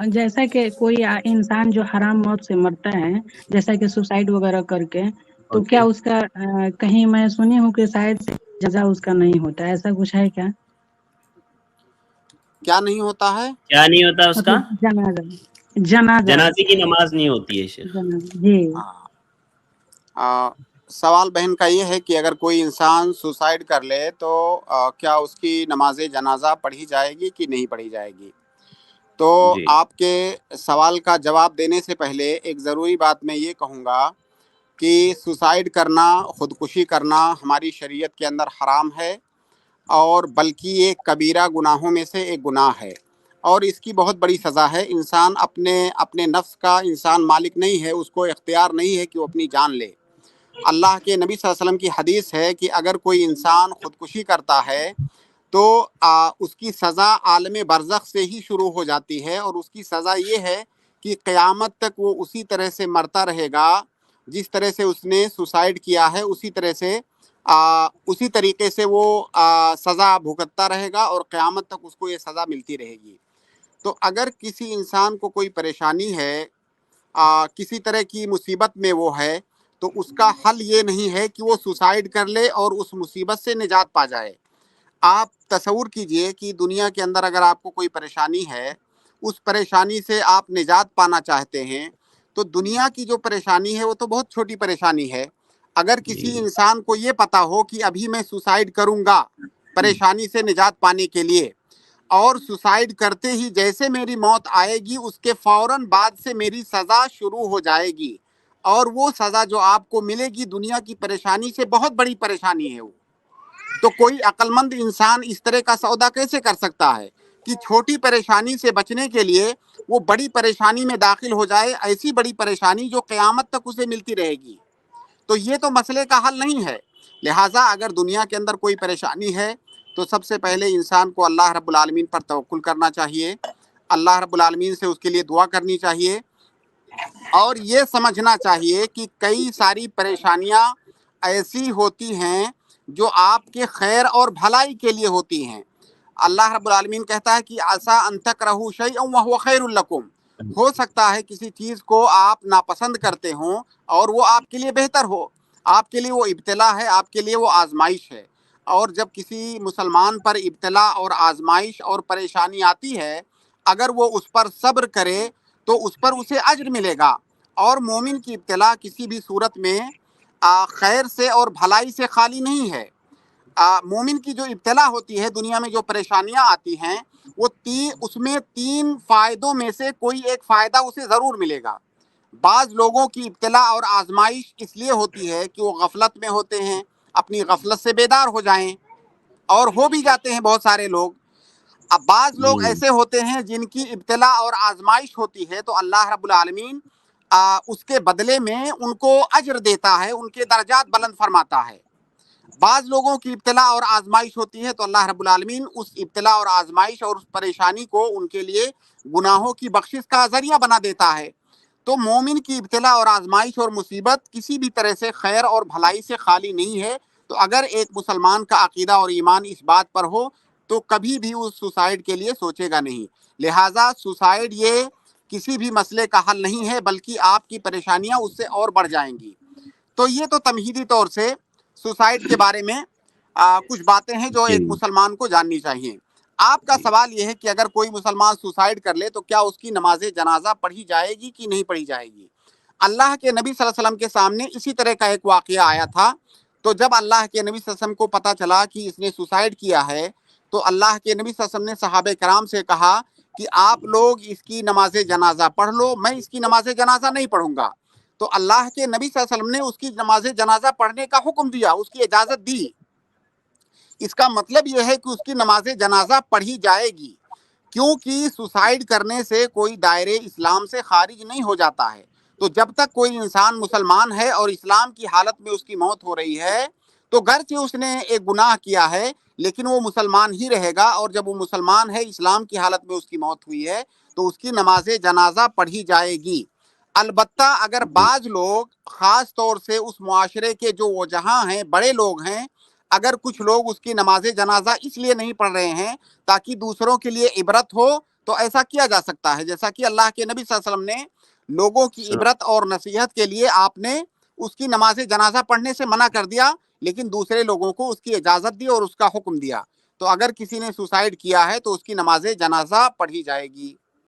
جیسا کہ کوئی انسان جو حرام موت سے مرتا ہے، جیسا کہ سوسائڈ وغیرہ کر کے، تو کیا اس کا کہیں میں سنی ہوں کہ شاید سے جزا اس کا نہیں ہوتا، ایسا کچھ ہے کیا؟ کیا نہیں ہوتا ہے؟ کیا نہیں ہوتا اس کا؟ جنازے کی نماز نہیں ہوتی ہے شیخ۔ جی سوال بہن کا یہ ہے کہ اگر کوئی انسان سوسائڈ کر لے تو کیا اس کی نماز جنازہ پڑھی جائے گی کہ نہیں پڑھی جائے گی؟ تو جی آپ کے سوال کا جواب دینے سے پہلے ایک ضروری بات میں یہ کہوں گا کہ سوسائڈ کرنا، خودکشی کرنا ہماری شریعت کے اندر حرام ہے، اور بلکہ یہ کبیرہ گناہوں میں سے ایک گناہ ہے، اور اس کی بہت بڑی سزا ہے۔ انسان اپنے نفس کا انسان مالک نہیں ہے، اس کو اختیار نہیں ہے کہ وہ اپنی جان لے۔ اللہ کے نبی صلی اللہ علیہ وسلم کی حدیث ہے کہ اگر کوئی انسان خودکشی کرتا ہے تو اس کی سزا عالم برزخ سے ہی شروع ہو جاتی ہے، اور اس کی سزا یہ ہے کہ قیامت تک وہ اسی طرح سے مرتا رہے گا، جس طرح سے اس نے سوسائڈ کیا ہے اسی طریقے سے وہ سزا بھگتتا رہے گا، اور قیامت تک اس کو یہ سزا ملتی رہے گی۔ تو اگر کسی انسان کو کوئی پریشانی ہے، کسی طرح کی مصیبت میں وہ ہے، تو اس کا حل یہ نہیں ہے کہ وہ سوسائڈ کر لے اور اس مصیبت سے نجات پا جائے۔ آپ تصور کیجئے کہ دنیا کے اندر اگر آپ کو کوئی پریشانی ہے، اس پریشانی سے آپ نجات پانا چاہتے ہیں، تو دنیا کی جو پریشانی ہے وہ تو بہت چھوٹی پریشانی ہے۔ اگر کسی انسان کو یہ پتا ہو کہ ابھی میں سوسائڈ کروں گا پریشانی سے نجات پانے کے لیے، اور سوسائڈ کرتے ہی جیسے میری موت آئے گی اس کے فوراً بعد سے میری سزا شروع ہو جائے گی، اور وہ سزا جو آپ کو ملے گی دنیا کی پریشانی سے بہت بڑی پریشانی ہے وہ، تو کوئی عقل مند انسان اس طرح کا سودا کیسے کر سکتا ہے کہ چھوٹی پریشانی سے بچنے کے لیے وہ بڑی پریشانی میں داخل ہو جائے، ایسی بڑی پریشانی جو قیامت تک اسے ملتی رہے گی؟ تو یہ تو مسئلے کا حل نہیں ہے۔ لہٰذا اگر دنیا کے اندر کوئی پریشانی ہے تو سب سے پہلے انسان کو اللہ رب العالمین پر توکل کرنا چاہیے، اللہ رب العالمین سے اس کے لیے دعا کرنی چاہیے، اور یہ سمجھنا چاہیے کہ کئی ساری پریشانیاں ایسی ہوتی ہیں جو آپ کے خیر اور بھلائی کے لیے ہوتی ہیں۔ اللہ رب العالمین کہتا ہے کہ عسیٰ ان تکرہوا شیئا وہو خیر لکم، ہو سکتا ہے کسی چیز کو آپ ناپسند کرتے ہوں اور وہ آپ کے لیے بہتر ہو، آپ کے لیے وہ ابتلا ہے، آپ کے لیے وہ آزمائش ہے۔ اور جب کسی مسلمان پر ابتلا اور آزمائش اور پریشانی آتی ہے، اگر وہ اس پر صبر کرے تو اس پر اسے اجر ملے گا۔ اور مومن کی ابتلا کسی بھی صورت میں خیر سے اور بھلائی سے خالی نہیں ہے۔ مومن کی جو ابتلا ہوتی ہے، دنیا میں جو پریشانیاں آتی ہیں، وہ اس میں 3 فائدوں میں سے کوئی ایک فائدہ اسے ضرور ملے گا۔ بعض لوگوں کی ابتلا اور آزمائش اس لیے ہوتی ہے کہ وہ غفلت میں ہوتے ہیں، اپنی غفلت سے بیدار ہو جائیں، اور ہو بھی جاتے ہیں بہت سارے لوگ۔ اب بعض لوگ ایسے ہوتے ہیں جن کی ابتلا اور آزمائش ہوتی ہے تو اللہ رب العالمین اس کے بدلے میں ان کو اجر دیتا ہے، ان کے درجات بلند فرماتا ہے۔ بعض لوگوں کی ابتلا اور آزمائش ہوتی ہے تو اللہ رب العالمین اس ابتلا اور آزمائش اور اس پریشانی کو ان کے لیے گناہوں کی بخشش کا ذریعہ بنا دیتا ہے۔ تو مومن کی ابتلا اور آزمائش اور مصیبت کسی بھی طرح سے خیر اور بھلائی سے خالی نہیں ہے۔ تو اگر ایک مسلمان کا عقیدہ اور ایمان اس بات پر ہو تو کبھی بھی اس سوسائڈ کے لیے سوچے گا نہیں۔ لہٰذا سوسائڈ یہ کسی بھی مسئلے کا حل نہیں ہے، بلکہ آپ کی پریشانیاں اس سے اور بڑھ جائیں گی۔ تو یہ تو تمہیدی طور سے سوسائڈ کے بارے میں کچھ باتیں ہیں جو ایک مسلمان کو جاننی چاہیے۔ آپ کا سوال یہ ہے کہ اگر کوئی مسلمان سوسائڈ کر لے تو کیا اس کی نماز جنازہ پڑھی جائے گی کہ نہیں پڑھی جائے گی؟ اللہ کے نبی صلی اللہ علیہ وسلم کے سامنے اسی طرح کا ایک واقعہ آیا تھا، تو جب اللہ کے نبی صلی اللہ علیہ وسلم کو پتہ چلا کہ اس نے سوسائڈ کیا ہے تو اللہ کے نبی صلی اللہ علیہ وسلم نے صحابہ کرام سے کہا کہ آپ لوگ اس کی نماز جنازہ پڑھ لو، میں اس کی نماز جنازہ نہیں پڑھوں گا۔ تو اللہ کے نبی صلی اللہ علیہ وسلم نے اس کی نماز جنازہ پڑھنے کا حکم دیا، اس کی اجازت دی۔ اس کا مطلب یہ ہے کہ اس کی نماز جنازہ پڑھی جائے گی، کیونکہ سوسائڈ کرنے سے کوئی دائرے اسلام سے خارج نہیں ہو جاتا ہے۔ تو جب تک کوئی انسان مسلمان ہے اور اسلام کی حالت میں اس کی موت ہو رہی ہے تو گرچہ اس نے ایک گناہ کیا ہے لیکن وہ مسلمان ہی رہے گا، اور جب وہ مسلمان ہے، اسلام کی حالت میں اس کی موت ہوئی ہے تو اس کی نماز جنازہ پڑھی جائے گی۔ البتہ اگر بعض لوگ، خاص طور سے اس معاشرے کے جو وہ جہاں ہیں، بڑے لوگ ہیں، اگر کچھ لوگ اس کی نماز جنازہ اس لیے نہیں پڑھ رہے ہیں تاکہ دوسروں کے لیے عبرت ہو تو ایسا کیا جا سکتا ہے، جیسا کہ اللہ کے نبی صلی اللہ علیہ وسلم نے لوگوں کی عبرت اور نصیحت کے لیے آپ نے اس کی نماز جنازہ پڑھنے سے منع کر دیا، لیکن دوسرے لوگوں کو اس کی اجازت دی اور اس کا حکم دیا۔ تو اگر کسی نے سوسائڈ کیا ہے تو اس کی نماز جنازہ پڑھی جائے گی۔